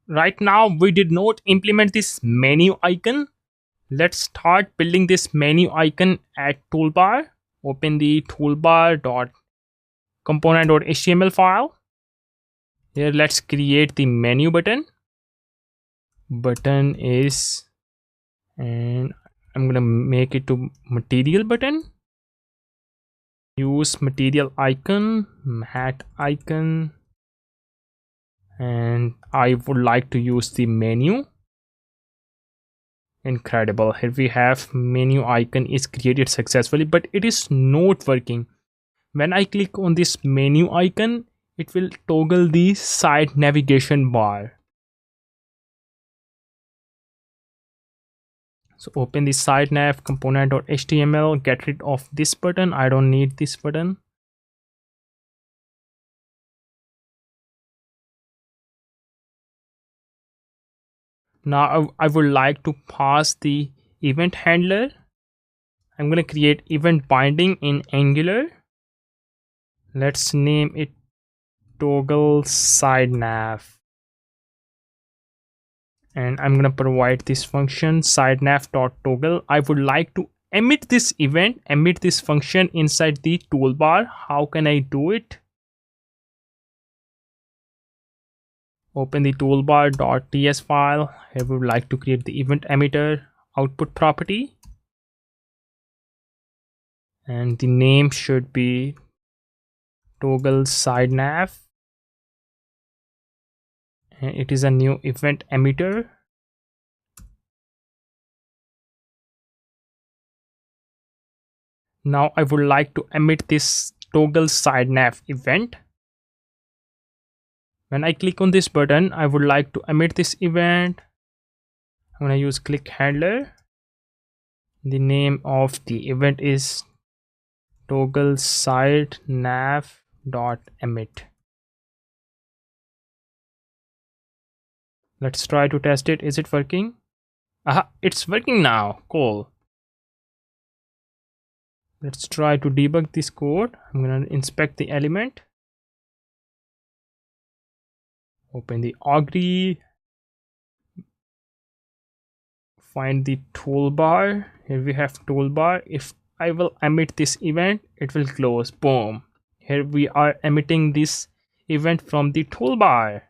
Right now we did not implement this menu icon. Let's start building this menu icon at toolbar. Open the toolbar.component.html file. Here let's create the menu button is, and I'm gonna make it to material button. Use material icon, mat icon, and I would like to use the menu. Incredible, here we have menu icon is created successfully, but it is not working. When I click on this menu icon, it will toggle the side navigation bar. So open the side nav component.html, get rid of this button. I don't need this button. Now I would like to pass the event handler. I'm going to create event binding in Angular. Let's name it toggle side nav. And I'm going to provide this function side nav.toggle. I would like to emit this function inside the toolbar. How can I do it? Open the toolbar.ts file. Here we would like to create the event emitter output property. And the name should be toggle side nav. And it is a new event emitter. Now I would like to emit this toggle side nav event. When I click on this button, I would like to emit this event. I'm going to use click handler. The name of the event is toggle side nav dot emit. Let's try to test it. Is it working? Aha, it's working now. Cool. Let's try to debug this code. I'm going to inspect the element. Open the augury. Find the toolbar. Here we have toolbar. If I will emit this event, it will close. Boom. Here we are emitting this event from the toolbar.